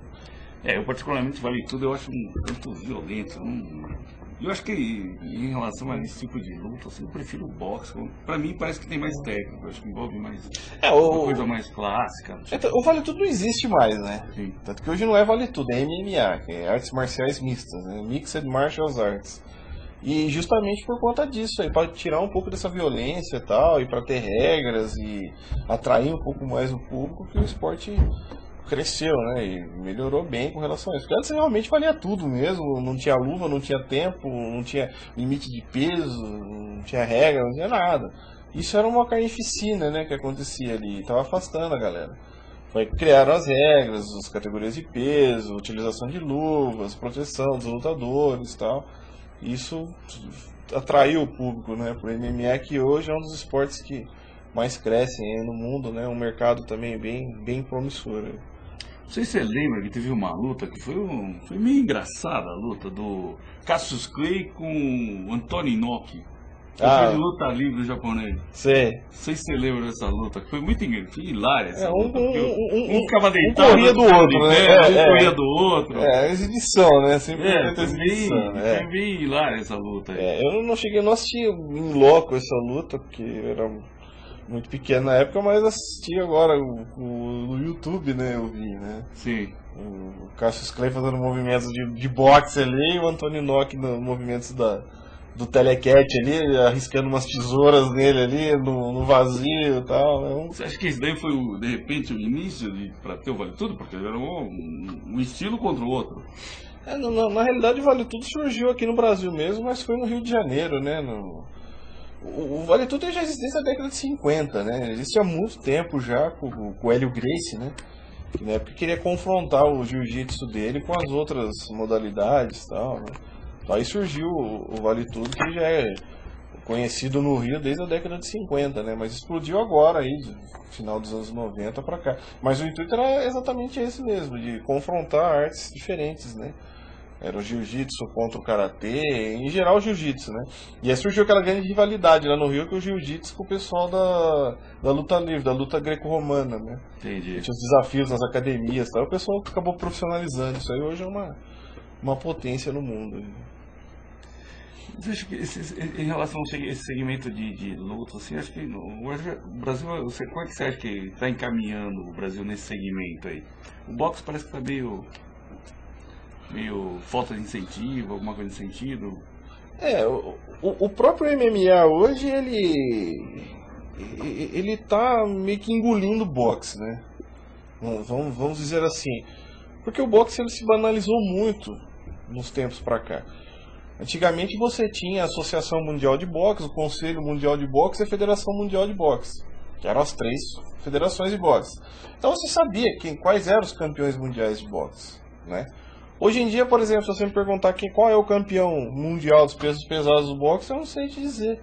Eu particularmente Vale Tudo eu acho um tanto violento. Eu acho que em relação a esse tipo de luta, assim, eu prefiro o boxe. Pra mim parece que tem mais técnico, acho que envolve mais uma coisa mais clássica. O Vale Tudo não existe mais, né? Sim. Tanto que hoje não é Vale Tudo, é MMA, que é artes marciais mistas, né? Mixed Martial Arts. E justamente por conta disso aí, para tirar um pouco dessa violência e tal, e para ter regras e atrair um pouco mais o público, que o esporte cresceu, né, e melhorou bem com relação a isso. Porque antes realmente valia tudo mesmo, não tinha luva, não tinha tempo, não tinha limite de peso, não tinha regra, não tinha nada. Isso era uma carnificina, né, que acontecia ali, estava afastando a galera. Criaram as regras, as categorias de peso, utilização de luvas, proteção dos lutadores e tal. Isso atraiu o público, né, pro MMA, que hoje é um dos esportes que mais crescem aí no mundo, né? Um mercado também bem promissor. Não sei se você lembra que teve uma luta que foi meio engraçada, a luta do Cassius Clay com o Anthony Inoki. Foi de luta livre japonês. Sei. Não sei se você lembra dessa luta, que foi muito hilária essa luta. Um ficava deitado, corria do outro, né? Um corria do outro. Exibição, né? Sempre exibição. Foi bem hilária essa luta aí. Eu não assisti em loco essa luta, porque era muito pequeno na época, mas assisti agora no YouTube, né? Eu vi, né? Sim. O Cassius Clay fazendo movimentos de boxe ali e o Anthony Inoki nos movimentos do telecat ali, arriscando umas tesouras nele ali, no vazio e tal. Né? Você acha que isso daí foi, de repente, o início para ter o Vale Tudo? Porque era um estilo contra o outro. Na realidade, o Vale Tudo surgiu aqui no Brasil mesmo, mas foi no Rio de Janeiro, né? O Vale Tudo já existe desde a década de 50, né? Existe há muito tempo já com o Hélio Gracie, né? Que na época queria confrontar o jiu-jitsu dele com as outras modalidades e tal, né? Aí surgiu o Vale Tudo, que já é conhecido no Rio desde a década de 50, né? Mas explodiu agora, aí, final dos anos 90 para cá. Mas o intuito era exatamente esse mesmo, de confrontar artes diferentes, né? Era o jiu-jitsu contra o karatê, em geral o jiu-jitsu, né? E aí surgiu aquela grande rivalidade lá no Rio, que o jiu-jitsu com o pessoal da luta livre, da luta greco-romana, né? Entendi. Tinha os desafios nas academias e tal, o pessoal acabou profissionalizando. Isso aí hoje é uma potência no mundo. Você acha que em relação a esse segmento de luta, assim, acho que o Brasil, como é que você acha que está encaminhando o Brasil nesse segmento aí? O boxe parece que está meio falta de incentivo, alguma coisa nesse sentido. O próprio MMA hoje, ele tá meio que engolindo o boxe, né? Vamos dizer assim. Porque o boxe ele se banalizou muito nos tempos pra cá. Antigamente você tinha a Associação Mundial de Boxe, o Conselho Mundial de Boxe e a Federação Mundial de Boxe, que eram as 3 federações de boxe. Então você sabia quais eram os campeões mundiais de boxe, né? Hoje em dia, por exemplo, se você me perguntar qual é o campeão mundial dos pesos pesados do boxe, eu não sei te dizer.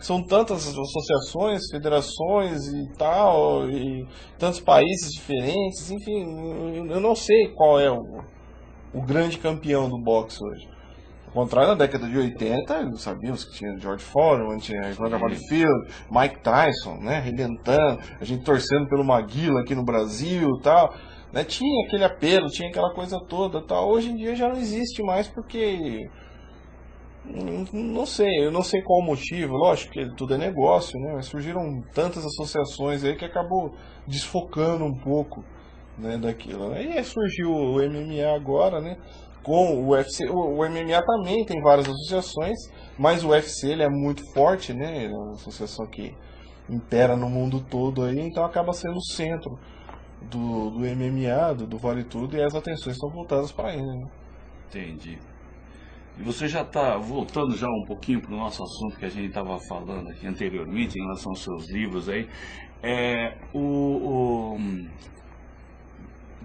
São tantas associações, federações e tal, e tantos países diferentes, enfim, eu não sei qual é o grande campeão do boxe hoje. Ao contrário, na década de 80, sabíamos que tinha George Foreman, tinha Evander Holyfield, Mike Tyson, né, arrebentando, a gente torcendo pelo Maguila aqui no Brasil e tal. Né, tinha aquele apelo, tinha aquela coisa toda, tal. Hoje em dia já não existe mais porque eu não sei qual o motivo, lógico que tudo é negócio, né, mas surgiram tantas associações aí que acabou desfocando um pouco, né, daquilo. Né. E aí surgiu o MMA agora, né, com o UFC. O MMA também tem várias associações, mas o UFC ele é muito forte, né, é uma associação que impera no mundo todo aí, então acaba sendo o centro do MMA, do Vale Tudo, e as atenções estão voltadas para ele. Né? Entendi. E você já está voltando já um pouquinho para o nosso assunto que a gente estava falando aqui anteriormente, em relação aos seus livros aí. O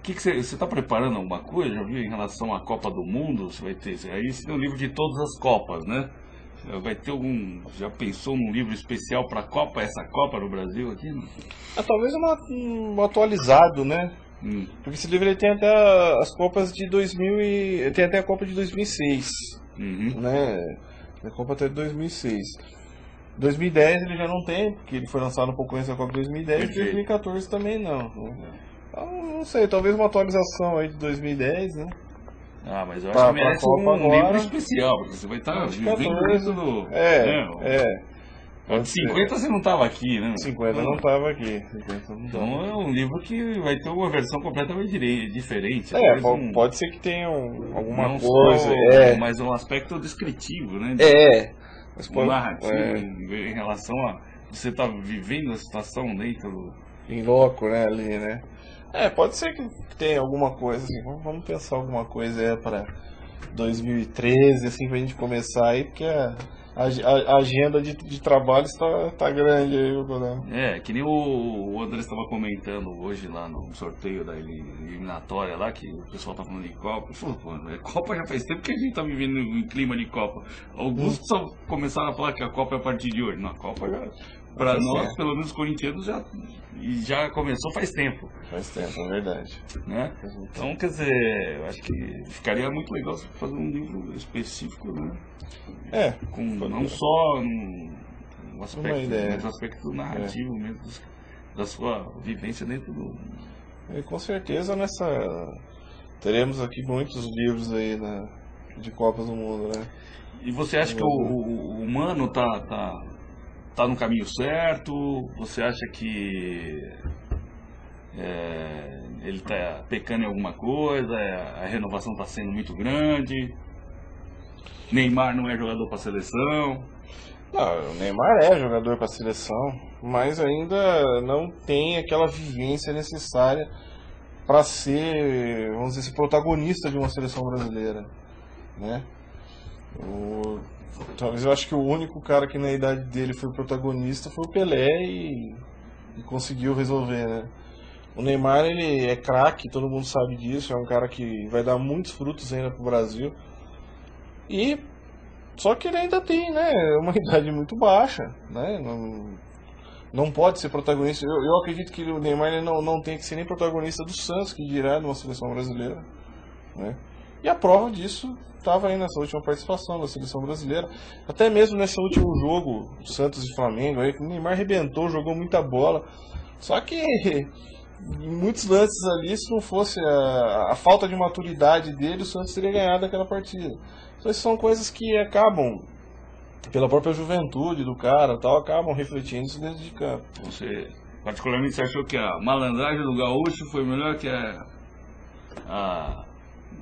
que você está preparando alguma coisa? Já viu em relação à Copa do Mundo? Você vai ter aí esse é um livro de todas as Copas, né? Vai ter já pensou num livro especial para a Copa, essa Copa no Brasil aqui? Talvez um atualizado, né? Porque esse livro ele tem até as Copas de 2000 tem até a Copa de 2006, né? A Copa até de 2006. 2010 ele já não tem, porque ele foi lançado um pouco antes da Copa de 2010, e 2014 também não. Então, não sei, talvez uma atualização aí de 2010, né? Mas eu acho que merece um livro especial, porque você vai estar vivendo isso no... 50 você não estava aqui, né? 50 não estava aqui. Então é um livro que vai ter uma versão completamente diferente. Pode ser que tenha alguma não coisa. Mas um aspecto descritivo, né? Mas narrativo em relação a você estar vivendo a situação dentro do... Em loco, né? Ali, né? Pode ser que tenha alguma coisa assim. Vamos pensar alguma coisa para 2013, assim, pra gente começar aí, porque a agenda de trabalho está grande aí, que nem o André estava comentando hoje lá no sorteio da eliminatória lá, que o pessoal tá falando de Copa. Falou, Copa já faz tempo que a gente tá vivendo em clima de Copa. Alguns só começaram a falar que a Copa é a partir de hoje. Não, a Copa Para nós, pelo menos corintianos, já começou faz tempo. Faz tempo, é verdade. Né? Então, quer dizer, eu acho que ficaria muito legal você fazer um livro específico, né? Com não só um aspecto, mas aspecto narrativo mesmo, da sua vivência dentro do... E com certeza teremos aqui muitos livros aí de Copas do Mundo, né? E você acha que o Mano tá no caminho certo? Você acha que ele tá pecando em alguma coisa? A renovação está sendo muito grande? Neymar não é jogador para a seleção? Não, o Neymar é jogador para a seleção, mas ainda não tem aquela vivência necessária para ser, vamos dizer, protagonista de uma seleção brasileira, né? Talvez eu acho que o único cara que na idade dele foi protagonista foi o Pelé e conseguiu resolver, né? O Neymar, ele é craque, todo mundo sabe disso, é um cara que vai dar muitos frutos ainda pro Brasil. Só que ele ainda tem, né, uma idade muito baixa, né? Não pode ser protagonista. Eu acredito que o Neymar ele não tem que ser nem protagonista do Santos, que dirá numa seleção brasileira, né? E a prova disso estava aí nessa última participação da seleção brasileira. Até mesmo nesse último jogo, Santos e Flamengo, aí, que o Neymar arrebentou, jogou muita bola. Só que em muitos lances ali, se não fosse a falta de maturidade dele, o Santos teria ganhado aquela partida. Então essas são coisas que acabam, pela própria juventude do cara, tal, acabam refletindo isso dentro de campo. Você, particularmente, achou que a malandragem do Gaúcho foi melhor que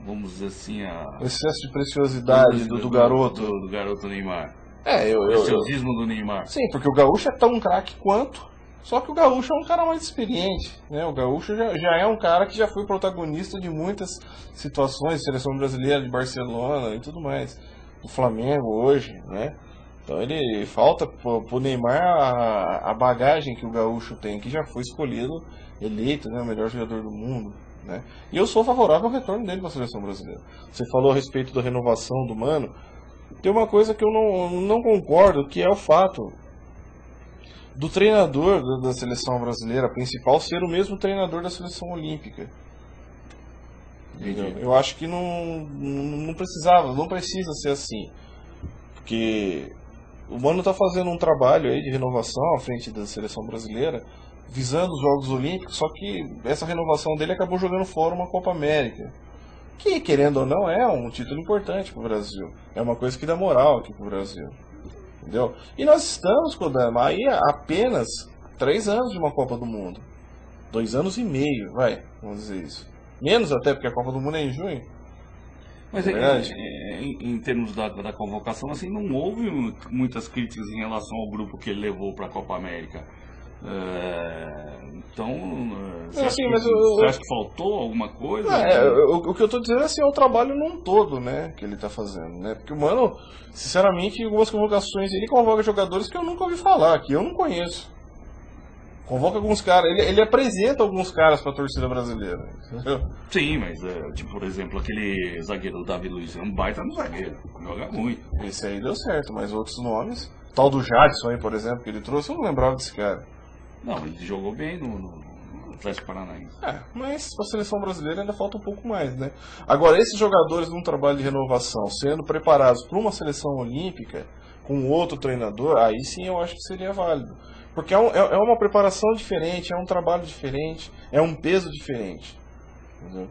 vamos dizer assim, o excesso de preciosidade do garoto. Do garoto Neymar. O preciosismo do Neymar. Sim, porque o Gaúcho é tão craque quanto, só que o Gaúcho é um cara mais experiente, né? O Gaúcho já é um cara que já foi protagonista de muitas situações, seleção brasileira, de Barcelona e tudo mais. O Flamengo hoje, né? Então ele falta pro Neymar a bagagem que o Gaúcho tem, que já foi escolhido, eleito, né, o melhor jogador do mundo, né? E eu sou favorável ao retorno dele para a seleção brasileira. Você falou a respeito da renovação do Mano. Tem uma coisa que eu não concordo, que é o fato do treinador da seleção brasileira principal ser o mesmo treinador da seleção olímpica. Eu acho que não precisa ser assim. Porque o Mano está fazendo um trabalho aí de renovação à frente da seleção brasileira, visando os Jogos Olímpicos, só que essa renovação dele acabou jogando fora uma Copa América, que, querendo ou não, é um título importante para o Brasil. É uma coisa que dá moral aqui para o Brasil. Entendeu? E nós estamos, Kodama, aí apenas 3 anos de uma Copa do Mundo. 2 anos e meio, vamos dizer isso. Menos até, porque a Copa do Mundo é em junho. Mas em termos da convocação, assim, não houve muitas críticas em relação ao grupo que ele levou para a Copa América. Então, você acha que faltou alguma coisa? O que eu estou dizendo é assim, é o trabalho num todo, né, que ele está fazendo, né? Porque o Mano, sinceramente, em algumas convocações ele convoca jogadores que eu nunca ouvi falar, que eu não conheço. Convoca alguns caras, ele apresenta alguns caras para a torcida brasileira, entendeu? Sim, mas, tipo, por exemplo, aquele zagueiro do Davi Luiz é um baita no zagueiro, joga muito. Esse aí deu certo, mas outros nomes, tal do Jadson aí, por exemplo, que ele trouxe, eu não lembrava desse cara. Não, ele jogou bem no Atlético Paranaense. Mas a seleção brasileira ainda falta um pouco mais, né? Agora, esses jogadores num trabalho de renovação, sendo preparados para uma seleção olímpica, com outro treinador, aí sim eu acho que seria válido. Porque é uma preparação diferente, é um trabalho diferente, é um peso diferente. Entendeu?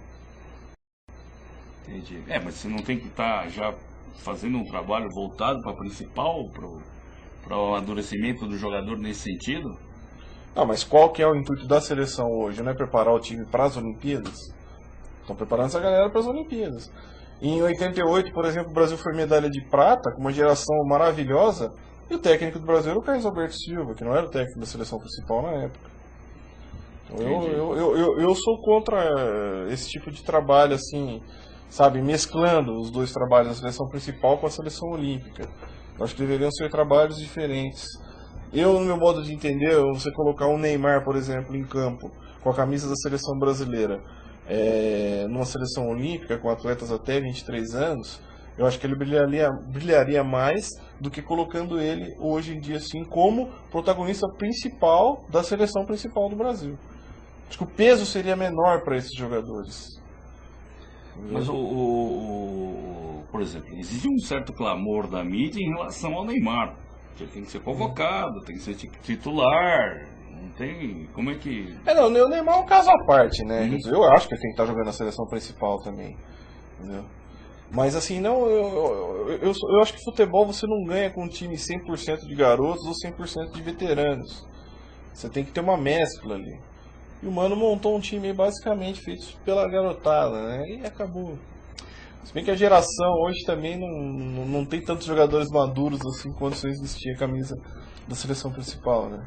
Entendi. Mas você não tem que estar já fazendo um trabalho voltado para a principal, para o amadurecimento do jogador nesse sentido? Mas qual que é o intuito da seleção hoje? Não é preparar o time para as Olimpíadas? Estão preparando essa galera para as Olimpíadas. E em 88, por exemplo, o Brasil foi medalha de prata, com uma geração maravilhosa, e o técnico do Brasil era o Carlos Alberto Silva, que não era o técnico da seleção principal na época. Eu sou contra esse tipo de trabalho, assim, sabe, mesclando os dois trabalhos, a seleção principal com a seleção olímpica. Eu acho que deveriam ser trabalhos diferentes. No meu modo de entender, você colocar um Neymar, por exemplo, em campo, com a camisa da seleção brasileira, numa seleção olímpica, com atletas até 23 anos, Eu acho que ele brilharia mais do que colocando ele hoje em dia assim como protagonista principal da seleção principal do Brasil. Acho que o peso seria menor para esses jogadores. Mas por exemplo, existe um certo clamor da mídia em relação ao Neymar. Que ele tem que ser convocado, tem que ser titular. Não tem. Como é que. Não, o Neymar é um caso à parte, né? Eu acho que ele tem que estar jogando na seleção principal também. Entendeu? Mas assim, não, eu acho que futebol você não ganha com um time 100% de garotos ou 100% de veteranos. Você tem que ter uma mescla ali. E o Mano montou um time basicamente feito pela garotada, né? E acabou. Se bem que a geração hoje também não tem tantos jogadores maduros assim quando você existia a camisa da seleção principal, né?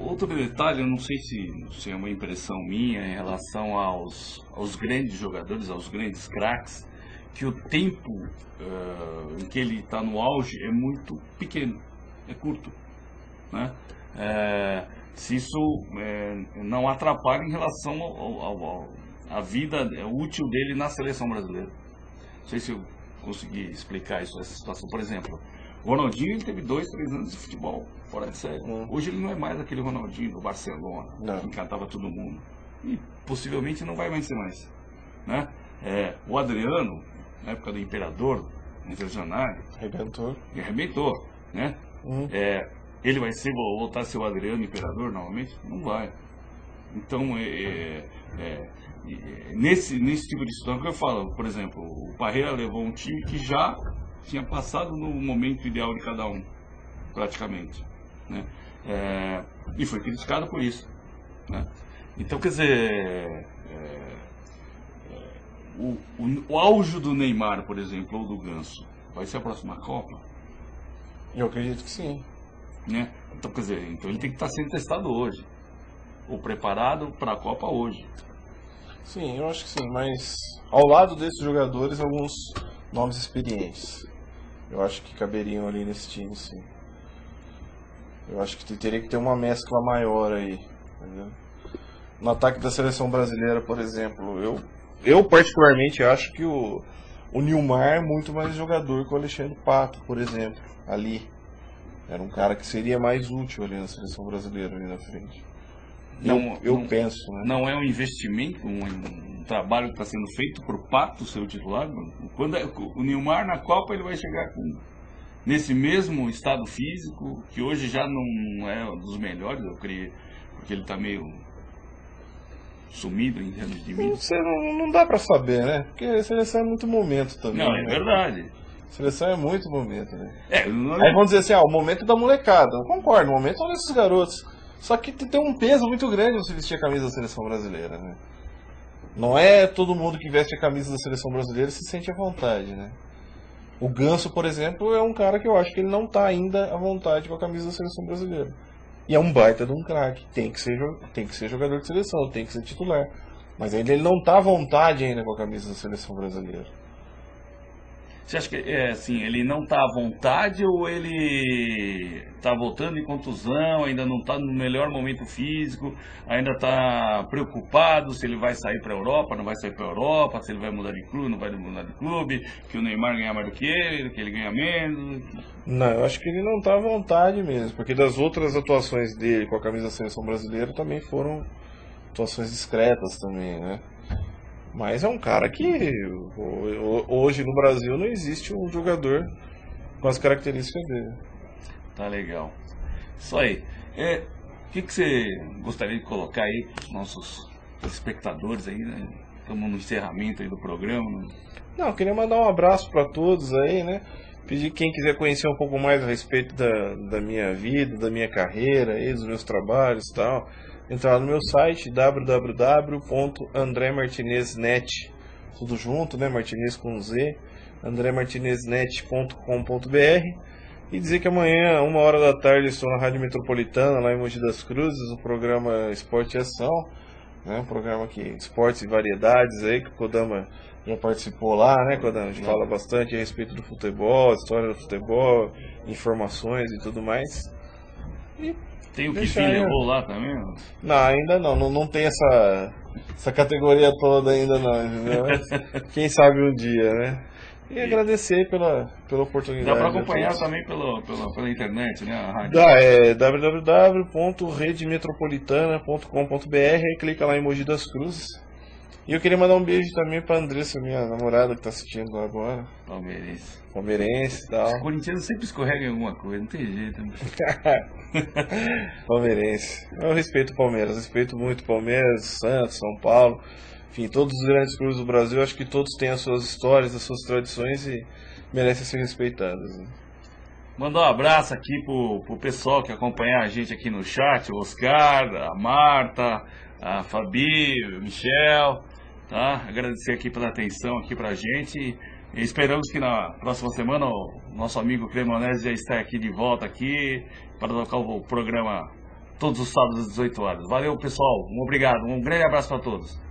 Outro detalhe, eu não sei se é uma impressão minha em relação aos grandes jogadores, aos grandes craques, que o tempo em que ele está no auge é muito pequeno, é curto, né? Se isso não atrapalha em relação à vida útil dele na seleção brasileira. Não sei se eu consegui explicar essa situação. Por exemplo, o Ronaldinho ele teve 2, 3 anos de futebol fora de série. Hoje ele não é mais aquele Ronaldinho do Barcelona, que encantava todo mundo. E possivelmente não vai mais ser mais, né? O Adriano, na época do Imperador, no Internacional, arrebentou, né? Ele vai voltar a ser o Adriano Imperador novamente? Não vai. Então, nesse tipo de situação que eu falo, por exemplo, o Parreira levou um time que já tinha passado no momento ideal de cada um, praticamente, né? E foi criticado por isso, né? Então, quer dizer, o auge do Neymar, por exemplo, ou do Ganso, vai ser a próxima Copa? Eu acredito que sim. Né? Então, quer dizer, então ele tem que estar sendo testado hoje, ou preparado para a Copa hoje. Sim, eu acho que sim, mas ao lado desses jogadores, alguns nomes experientes. Eu acho que caberiam ali nesse time, sim. Eu acho que teria que ter uma mescla maior aí, entendeu? No ataque da seleção brasileira, por exemplo, eu particularmente acho que o Nilmar é muito mais jogador que o Alexandre Pato, por exemplo, ali. Era um cara que seria mais útil ali na seleção brasileira, ali na frente. Eu penso, né? Não é um investimento, um trabalho que está sendo feito para o Pato ser o titular? Quando o Nilmar na Copa ele vai chegar nesse mesmo estado físico, que hoje já não é um dos melhores, eu creio, porque ele está meio sumido em termos de mídia. Não dá para saber, né? Porque a seleção é muito momento também. Não, é verdade. Seleção é muito momento, né? Aí vamos dizer assim, o momento da molecada. Eu concordo, o momento são desses garotos. Só que tem um peso muito grande você vestir a camisa da seleção brasileira, né? Não é todo mundo que veste a camisa da seleção brasileira se sente à vontade, né? O Ganso, por exemplo, é um cara que eu acho que ele não está ainda à vontade com a camisa da seleção brasileira. E é um baita de um craque. Tem que ser jogador de seleção, tem que ser titular. Mas ele não está à vontade ainda com a camisa da seleção brasileira. Você acha que assim, ele não está à vontade ou ele está voltando em contusão, ainda não está no melhor momento físico, ainda está preocupado se ele vai sair para a Europa, não vai sair para a Europa, se ele vai mudar de clube, não vai mudar de clube, que o Neymar ganha mais do que ele ganha menos? Não, eu acho que ele não está à vontade mesmo, porque das outras atuações dele com a camisa da seleção brasileira também foram atuações discretas também, né? Mas é um cara que hoje no Brasil não existe um jogador com as características dele. Tá legal. Isso aí. O que você gostaria de colocar aí para os nossos espectadores aí, né? Estamos no encerramento aí do programa. Né? Não, eu queria mandar um abraço para todos aí, né? Pedir quem quiser conhecer um pouco mais a respeito da minha vida, da minha carreira, aí, dos meus trabalhos e tal. Entrar no meu site www.andremartineznet, tudo junto, né? Martinez com Z, andremartineznet.com.br, e dizer que amanhã, 13h, estou na Rádio Metropolitana, lá em Mogi das Cruzes, no programa Esporte e Ação, né? Um programa que esportes e variedades aí, que o Kodama já participou lá, né, Kodama? A gente fala bastante a respeito do futebol, história do futebol, informações e tudo mais. E tem o que se levou lá também? Não, ainda não tem essa categoria toda ainda não, entendeu? Quem sabe um dia, né? E agradecer pela oportunidade. Dá para acompanhar também pela internet, né? A rádio. Dá, é www.redemetropolitana.com.br, aí clica lá em Mogi das Cruzes. E eu queria mandar um beijo também pra Andressa, minha namorada, que tá assistindo agora. Palmeirense e tal. Os corintianos sempre escorregam em alguma coisa, não tem jeito. Né? Palmeirense. Eu respeito o Palmeiras, respeito muito o Palmeiras, Santos, São Paulo. Enfim, todos os grandes clubes do Brasil, acho que todos têm as suas histórias, as suas tradições e merecem ser respeitadas. Né? Mandar um abraço aqui pro pessoal que acompanha a gente aqui no chat, o Oscar, a Marta, a Fabi, o Michel, tá? Agradecer aqui pela atenção aqui pra gente e esperamos que na próxima semana o nosso amigo Cremonese já esteja aqui de volta aqui para tocar o programa todos os sábados às 18 horas. Valeu, pessoal, obrigado, um grande abraço para todos.